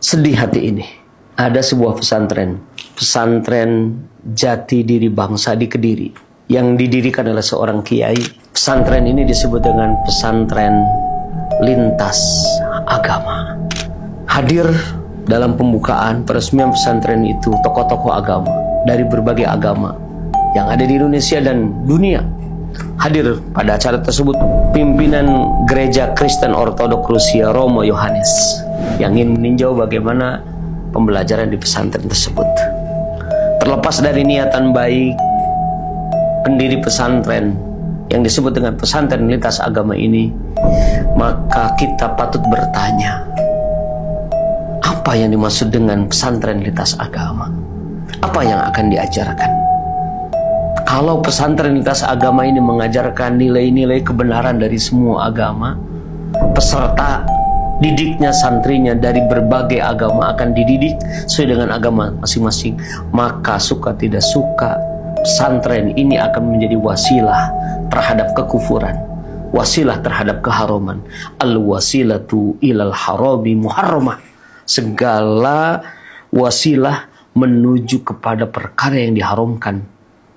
Sedih hati ini. Ada sebuah pesantren Jati Diri Bangsa di Kediri, yang didirikan oleh seorang kiai. Pesantren ini disebut dengan pesantren lintas agama. Hadir dalam pembukaan peresmian pesantren itu tokoh-tokoh agama dari berbagai agama yang ada di Indonesia dan dunia. Hadir pada acara tersebut pimpinan Gereja Kristen Ortodok Rusia Romo Yohanes yang ingin meninjau bagaimana pembelajaran di pesantren tersebut. Terlepas dari niatan baik pendiri pesantren yang disebut dengan pesantren lintas agama ini, maka kita patut bertanya, apa yang dimaksud dengan pesantren lintas agama? Apa yang akan diajarkan? Kalau pesantren lintas agama ini mengajarkan nilai-nilai kebenaran dari semua agama, peserta didiknya, santrinya dari berbagai agama akan dididik sesuai dengan agama masing-masing, maka suka tidak suka pesantren ini akan menjadi wasilah terhadap kekufuran, wasilah terhadap keharuman. Al-wasilatu ilal harami muharramah. Segala wasilah menuju kepada perkara yang diharamkan,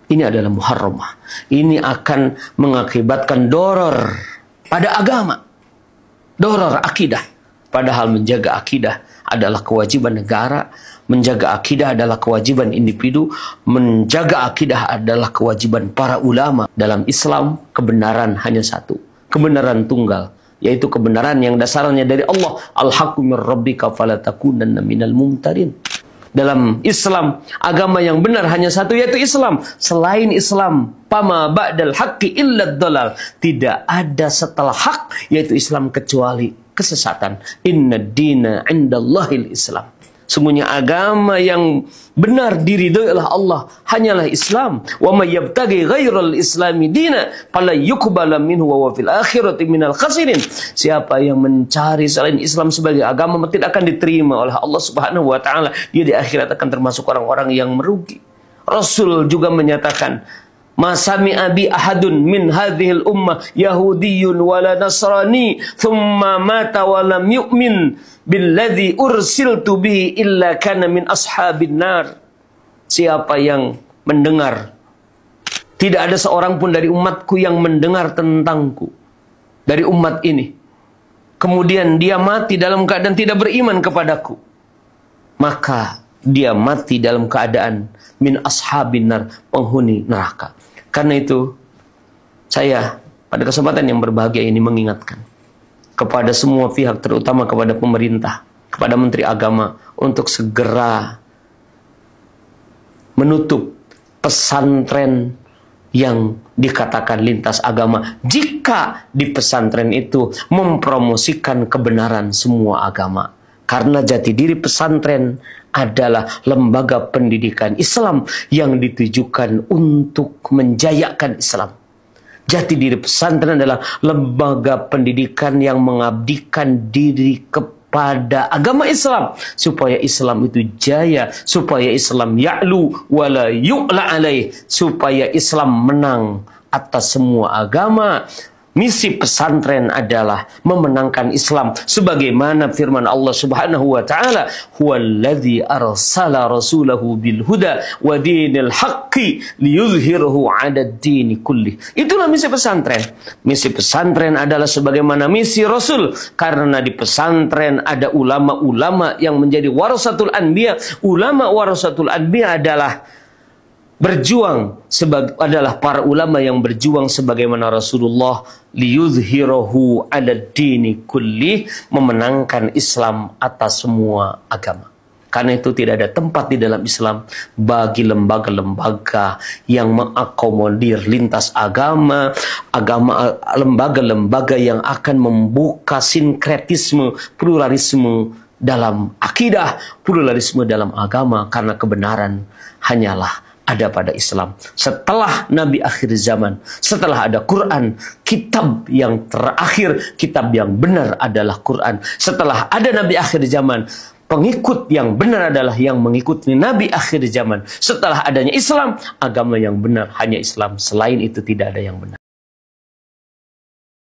ini adalah muharramah. Ini akan mengakibatkan doror pada agama, doror akidah. Padahal menjaga akidah adalah kewajiban negara, menjaga akidah adalah kewajiban individu, menjaga akidah adalah kewajiban para ulama. Dalam Islam, kebenaran hanya satu, kebenaran tunggal, yaitu kebenaran yang dasarnya dari Allah. Al-haqqu mir rabbika fala takunanna minal mumtarin. Dalam Islam, agama yang benar hanya satu, yaitu Islam. Selain Islam, fama ba'dal haqqi illa dhalal. Tidak ada setelah hak, yaitu Islam, kecuali kesesatan. Inna dina indallahil Islam. Sungguhnya agama yang benar diridhoi oleh Allah hanyalah Islam. Wa may yabtaghi ghairal islami dina fala yuqbala minhu wa fil akhirati minal khasirin. Siapa yang mencari selain Islam sebagai agama tidak akan diterima oleh Allah Subhanahu wa taala. Dia di akhirat akan termasuk orang-orang yang merugi. Rasul juga menyatakan, ma sami'a bi ahadun min hadhil ummah yahudiyyun wala nasrani thumma mata wa lam yu'min billadzi ursiltu bihi illa kana min ashabin nar. Siapa yang mendengar, tidak ada seorang pun dari umatku yang mendengar tentangku, dari umat ini, kemudian dia mati dalam keadaan tidak beriman kepadaku, maka dia mati dalam keadaan min ashabin nar, penghuni neraka. Karena itu, saya pada kesempatan yang berbahagia ini mengingatkan kepada semua pihak, terutama kepada pemerintah, kepada Menteri Agama, untuk segera menutup pesantren yang dikatakan lintas agama, jika di pesantren itu mempromosikan kebenaran semua agama. Karena jati diri pesantren adalah lembaga pendidikan Islam yang ditujukan untuk menjayakan Islam. Jati diri pesantren adalah lembaga pendidikan yang mengabdikan diri kepada agama Islam, supaya Islam itu jaya, supaya Islam ya'lu wala yu'la alaih, supaya Islam menang atas semua agama. Misi pesantren adalah memenangkan Islam, sebagaimana firman Allah Subhanahu wa taala, huwallazi arsala rasulahu bil huda wa dinil haqqi liyuzhirahu 'alad dini kulli. Itulah misi pesantren. Misi pesantren adalah sebagaimana misi Rasul, karena di pesantren ada ulama-ulama yang menjadi warasatul anbiya. Ulama warasatul anbiya adalah adalah para ulama yang berjuang sebagaimana Rasulullah, liyuzhirahu 'alad dini kulli, memenangkan Islam atas semua agama. Karena itu tidak ada tempat di dalam Islam bagi lembaga-lembaga yang mengakomodir lintas agama, lembaga-lembaga yang akan membuka sinkretisme, pluralisme dalam akidah, pluralisme dalam agama, karena kebenaran hanyalah ada pada Islam. Setelah Nabi akhir zaman, setelah ada Quran, kitab yang terakhir, kitab yang benar adalah Quran. Setelah ada Nabi akhir zaman, pengikut yang benar adalah yang mengikuti Nabi akhir zaman. Setelah adanya Islam, agama yang benar hanya Islam. Selain itu tidak ada yang benar.